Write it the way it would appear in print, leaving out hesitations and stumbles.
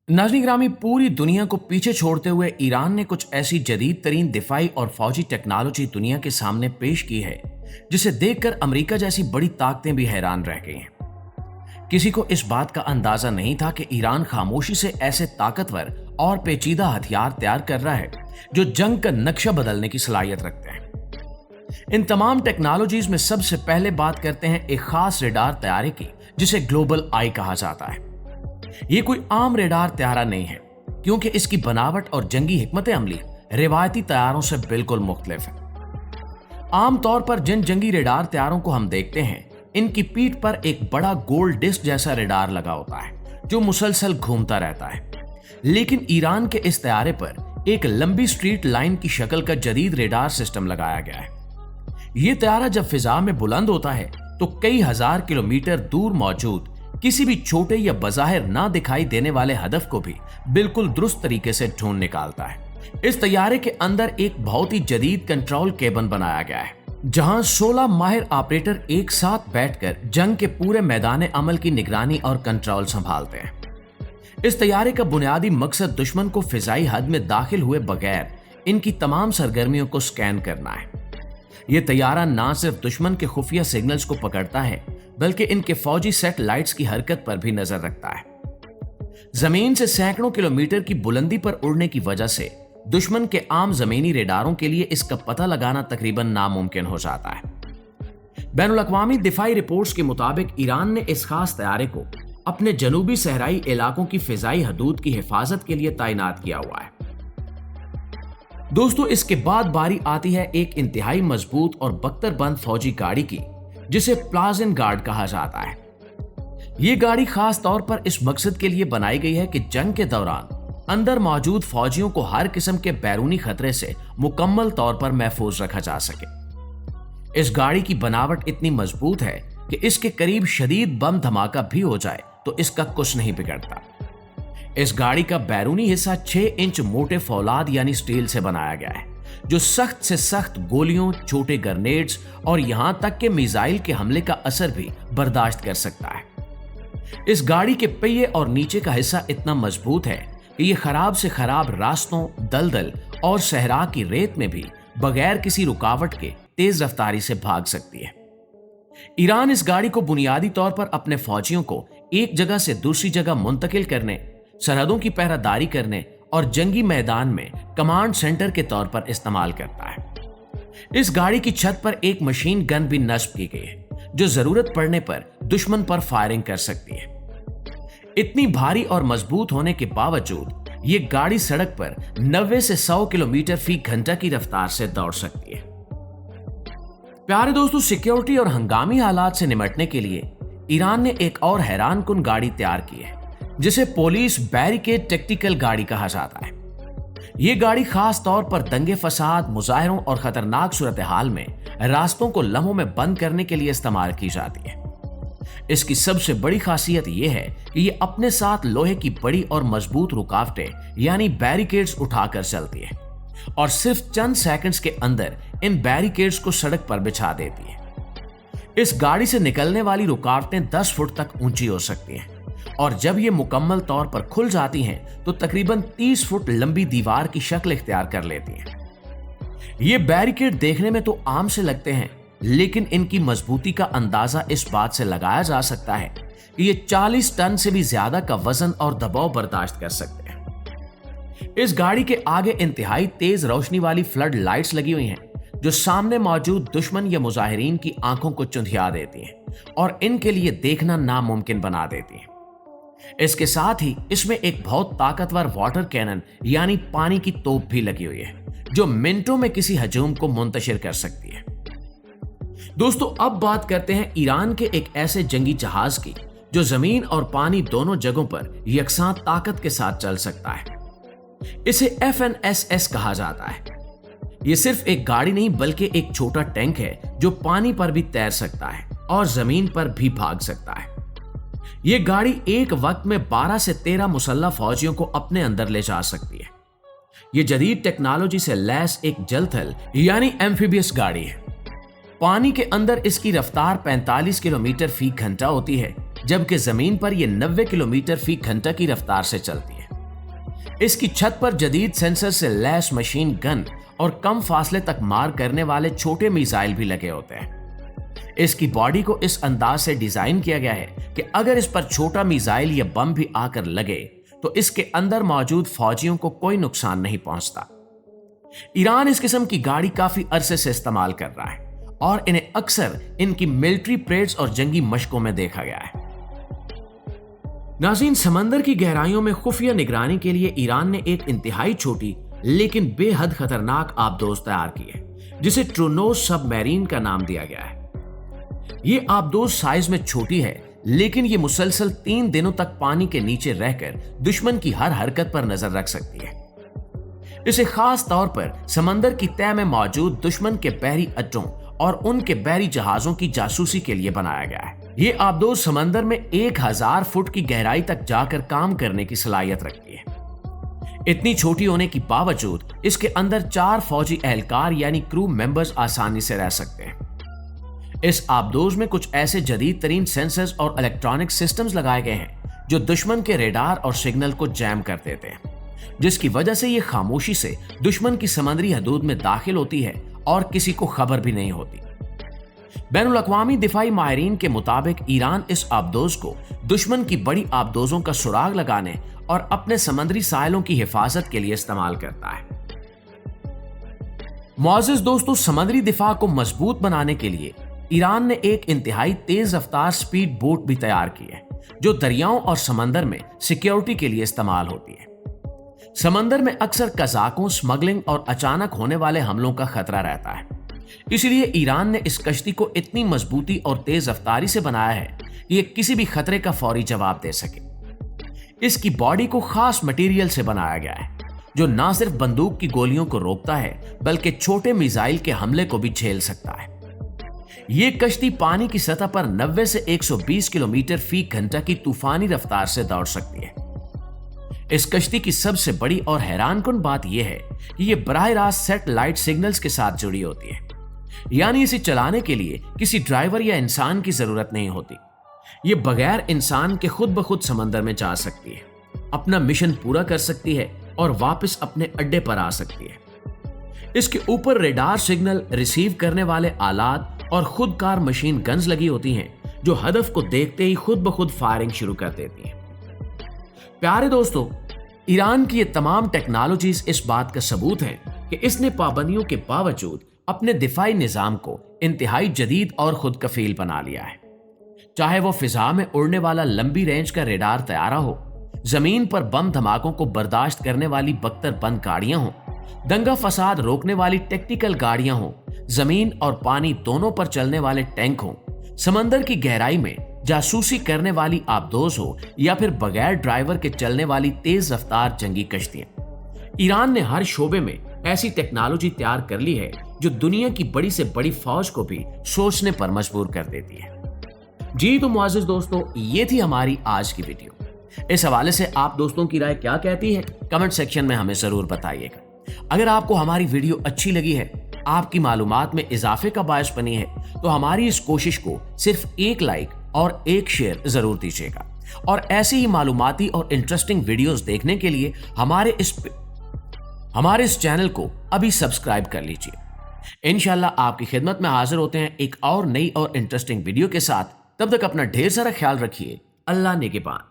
नाज़रीन ग्रामी, पूरी दुनिया को पीछे छोड़ते हुए ईरान ने कुछ ऐसी जदीद तरीन दिफाई और फौजी टेक्नोलॉजी दुनिया के सामने पेश की है जिसे देखकर अमेरिका जैसी बड़ी ताकतें भी हैरान रह गई हैं। किसी को इस बात का अंदाजा नहीं था कि ईरान खामोशी से ऐसे ताकतवर और पेचीदा हथियार तैयार कर रहा है जो जंग का नक्शा बदलने की सलाहियत रखते हैं। इन तमाम टेक्नोलॉजीज में सबसे पहले बात करते हैं एक खास रेडार तैयारी की जिसे ग्लोबल आई कहा जाता है। ये कोई आम रेडार तैयारा नहीं है क्योंकि इसकी बनावट और जंगी हिकमत अमली रिवायती तैयारों से बिल्कुल मुख्तलिफ है। आमतौर पर जिन जंगी रेडार तैयारों को हम देखते हैं, इनकी पीठ पर एक बड़ा गोल डिस्क जैसा रेडार लगा होता है जो मुसलसल घूमता रहता है। लेकिन ईरान के इस तैयारे पर एक लंबी स्ट्रीट लाइन की शक्ल का जदीद रेडार सिस्टम लगाया गया है। यह तैयारा जब फिजा में बुलंद होता है तो कई हजार किलोमीटर दूर मौजूद किसी भी छोटे या बज़ाहिर ना दिखाई देने वाले हदफ को भी बिल्कुल दुरुस्त तरीके से ढूंढ निकालता है। इस तैयारे के अंदर एक बहुत ही जदीद कंट्रोल केबिन बनाया गया है जहां 16 माहिर ऑपरेटर एक साथ बैठकर जंग के पूरे मैदान अमल की निगरानी और कंट्रोल संभालते हैं। इस तैयारे का बुनियादी मकसद दुश्मन को फिजाई हद में दाखिल हुए बगैर इनकी तमाम सरगर्मियों को स्कैन करना है। यह तैयारा ना सिर्फ दुश्मन के खुफिया सिग्नल्स को पकड़ता है बल्कि इनके फौजी सैटेलाइट्स की हरकत पर भी नजर रखता है। जमीन से सैकड़ों किलोमीटर की बुलंदी पर उड़ने की वजह से दुश्मन के आम जमीनी रेडारों के लिए इसका पता लगाना तकरीबन नामुमकिन हो जाता है। बैनुल अक़वामी दिफाई रिपोर्ट्स के मुताबिक ईरान ने इस खास तैयारे को अपने जनूबी सहराई इलाकों की फिजाई हदूद की हिफाजत के लिए तैनात किया हुआ है। दोस्तों, इसके बाद बारी आती है एक इंतहाई मजबूत और बख्तरबंद फौजी गाड़ी की जिसे प्लाजन गार्ड कहा जाता है। यह गाड़ी खास तौर पर इस मकसद के लिए बनाई गई है कि जंग के दौरान अंदर मौजूद फौजियों को हर किस्म के बैरूनी खतरे से मुकम्मल तौर पर महफूज रखा जा सके। इस गाड़ी की बनावट इतनी मजबूत है कि इसके करीब शदीद बम धमाका भी हो जाए तो इसका कुछ नहीं बिगड़ता। इस गाड़ी का बैरूनी हिस्सा 6 इंच मोटे फौलाद यानी स्टील से बनाया गया है जो सख्त से सख्त गोलियों, छोटे ग्रेनेड्स और यहां तक के मिसाइल के हमले का असर भी बर्दाश्त कर सकता है। इस गाड़ी के पहिए और नीचे का हिस्सा इतना मजबूत है कि यह खराब से खराब रास्तों, दलदल और सहरा की रेत में भी बगैर किसी रुकावट के तेज रफ्तारी से भाग सकती है। ईरान इस गाड़ी को बुनियादी तौर पर अपने फौजियों को एक जगह से दूसरी जगह मुंतकिल करने, सरहदों की पहरादारी करने और जंगी मैदान में कमांड सेंटर के तौर पर इस्तेमाल करता है। इस गाड़ी की छत पर एक मशीन गन भी नस्ब की गई है जो जरूरत पड़ने पर दुश्मन पर फायरिंग कर सकती है। इतनी भारी और मजबूत होने के बावजूद ये गाड़ी सड़क पर 90 से 100 किलोमीटर फी घंटा की रफ्तार से दौड़ सकती है। प्यारे दोस्तों, सिक्योरिटी और हंगामी हालात से निपटने के लिए ईरान ने एक और हैरानकुन गाड़ी तैयार की है जिसे पुलिस बैरिकेड टैक्टिकल गाड़ी कहा जाता है। यह गाड़ी खास तौर पर दंगे फसाद, मुजाहिरों और खतरनाक सूरत हाल में रास्तों को लम्हों में बंद करने के लिए इस्तेमाल की जाती है। इसकी सबसे बड़ी खासियत यह है कि यह अपने साथ लोहे की बड़ी और मजबूत रुकावटें यानी बैरिकेड्स उठाकर चलती है और सिर्फ चंद सेकंड्स के अंदर इन बैरिकेड्स को सड़क पर बिछा देती है। इस गाड़ी से निकलने वाली रुकावटें 10 फुट तक ऊंची हो सकती हैं और जब ये मुकम्मल तौर पर खुल जाती हैं तो तकरीबन 30 फुट लंबी दीवार की शक्ल इख्तियार कर लेती हैं। ये बैरिकेड देखने में तो आम से लगते हैं, लेकिन इनकी मजबूती का अंदाजा इस बात से लगाया जा सकता है कि ये 40 टन से भी ज्यादा का वजन और दबाव बर्दाश्त कर सकते हैं। इस गाड़ी के आगे इंतहाई तेज रोशनी वाली फ्लड लाइट्स लगी हुई हैं जो सामने मौजूद दुश्मन या मुजाहिरीन की आंखों को चुंधिया देती हैं और इनके लिए देखना नामुमकिन बना देती हैं। इसके साथ ही इसमें एक बहुत ताकतवर वाटर कैनन यानी पानी की तोप भी लगी हुई है जो मिनटों में किसी हजूम को मुंतशिर कर सकती है। दोस्तों, अब बात करते हैं ईरान के एक ऐसे जंगी जहाज की जो जमीन और पानी दोनों जगहों पर यकसां ताकत के साथ चल सकता है। इसे FNSS कहा जाता है। यह सिर्फ एक गाड़ी नहीं बल्कि एक छोटा टैंक है जो पानी पर भी तैर सकता है और जमीन पर भी भाग सकता है। यह गाड़ी एक वक्त में 12 से 13 मुसल्लह फौजियों को अपने अंदर ले जा सकती है। यह जदीद टेक्नोलॉजी से लैस एक जलथल यानी एम्फीबियस गाड़ी है। पानी के अंदर इसकी रफ्तार 45 किलोमीटर फी घंटा होती है, जबकि जमीन पर यह 90 किलोमीटर फी घंटा की रफ्तार से चलती है। इसकी छत पर जदीद सेंसर से लैस मशीन गन और कम फासले तक मार करने वाले छोटे मिसाइल भी लगे होते हैं। इसकी बॉडी को इस अंदाज से डिजाइन किया गया है कि अगर इस पर छोटा मिसाइल या बम भी आकर लगे तो इसके अंदर मौजूद फौजियों को कोई नुकसान नहीं पहुंचता। ईरान इस किस्म की गाड़ी काफी अरसे से इस्तेमाल कर रहा है और इन्हें अक्सर इनकी मिलिट्री परेड्स और जंगी मशकों में देखा गया है। नाज़रीन, समंदर की गहराइयों में खुफिया निगरानी के लिए ईरान ने एक इंतहाई छोटी लेकिन बेहद खतरनाक आबदोज तैयार की है जिसे ट्रोनोस सबमरीन का नाम दिया गया है। ये आबदोज साइज में छोटी है लेकिन ये मुसलसल 3 दिनों तक पानी के नीचे रहकर दुश्मन की हर हरकत पर नजर रख सकती है। इसे खास तौर पर समंदर की तह में मौजूद दुश्मन के बहरी अड्डों और उनके बहरी जहाजों की जासूसी के लिए बनाया गया है। ये आबदोज समंदर में 1000 फुट की गहराई तक जाकर काम करने की सलाहियत रखती है। इतनी छोटी होने के बावजूद इसके अंदर 4 फौजी एहलकार यानी क्रू मेंबर्स आसानी से रह सकते हैं। इस आबदोज में कुछ ऐसे जदीद तरीन सेंसर्स और इलेक्ट्रॉनिक सिस्टम्स लगाए गए हैं जो दुश्मन के रेडार और सिग्नल को जैम कर देते हैं, जिसकी वजह से ये खामोशी से दुश्मन की समुद्री हदूद में दाखिल होती है और किसी को खबर भी नहीं होती। बैनुल अक़वामी दिफाई माहिरीन के मुताबिक ईरान इस आबदोज को दुश्मन की बड़ी आबदोजों का सुराग लगाने और अपने समुद्री साहिलों की हिफाजत के लिए इस्तेमाल करता है। मुअज़्ज़िज़ दोस्तों, समुद्री दिफा को मजबूत बनाने के लिए ईरान ने एक इंतहाई तेज रफ्तार स्पीड बोट भी तैयार की है जो दरियाओं और समंदर में सिक्योरिटी के लिए इस्तेमाल होती है। समंदर में अक्सर कज़ाकों, स्मगलिंग और अचानक होने वाले हमलों का खतरा रहता है, इसलिए ईरान ने इस कश्ती को इतनी मजबूती और तेज रफ्तारी से बनाया है कि ये किसी भी खतरे का फौरी जवाब दे सके। इसकी बॉडी को खास मटेरियल से बनाया गया है जो न सिर्फ बंदूक की गोलियों को रोकता है बल्कि छोटे मिसाइल के हमले को भी झेल सकता है। ये कश्ती पानी की सतह पर 90 से 120 किलोमीटर फी घंटा की तूफानी रफ्तार से दौड़ सकती है। इस कश्ती की सबसे बड़ी और हैरानकुन बात यह है कि यह बराह रास्त सैटेलाइट सिग्नल्स के साथ जुड़ी होती है, यानी इसे चलाने के लिए किसी ड्राइवर या इंसान की जरूरत नहीं होती। ये बगैर इंसान के खुद ब खुद समंदर में जा सकती है, अपना मिशन पूरा कर सकती है और वापस अपने अड्डे पर आ सकती है। इसके ऊपर रेडार सिग्नल रिसीव करने वाले आलात और खुदकार मशीन गन्स लगी होती हैं जो हदफ को देखते ही खुद ब खुद फायरिंग शुरू कर देती हैं। प्यारे दोस्तों, ईरान की ये तमाम टेक्नोलॉजीज इस बात का सबूत है कि इसने पाबंदियों के बावजूद अपने दिफाई निजाम को इंतहाई जदीद और खुद कफील बना लिया है। चाहे वो फिजा में उड़ने वाला लंबी रेंज का रेडार तैयारा हो, जमीन पर बम धमाकों को बर्दाश्त करने वाली बख्तरबंद गाड़ियां हों, दंगा फसाद रोकने वाली टेक्टिकल गाड़ियां हों, जमीन और पानी दोनों पर चलने वाले टैंक हों, समंदर की गहराई में जासूसी करने वाली आबदोज हो या फिर बगैर ड्राइवर के चलने वाली तेज रफ्तार जंगी कश्तियां। ईरान ने हर शोबे में ऐसी टेक्नोलॉजी तैयार कर ली है जो दुनिया की बड़ी से बड़ी फौज को भी सोचने पर मजबूर कर देती है। जी तो मुअज़्ज़िज़ दोस्तों, ये थी हमारी आज की वीडियो। इस हवाले से आप दोस्तों की राय क्या कहती है, कमेंट सेक्शन में हमें जरूर बताइएगा। अगर आपको हमारी वीडियो अच्छी लगी है, आपकी मालूमात में इजाफे का बायस बनी है, तो हमारी इस कोशिश को सिर्फ एक लाइक और एक शेयर जरूर दीजिएगा। और ऐसी ही मालूमाती और इंटरेस्टिंग वीडियोस देखने के लिए हमारे इस चैनल को अभी सब्सक्राइब कर लीजिए। इंशाल्लाह आपकी खिदमत में हाजिर होते हैं एक और नई और इंटरेस्टिंग वीडियो के साथ। तब तक अपना ढेर सारा ख्याल रखिए। अल्लाह निगहबान।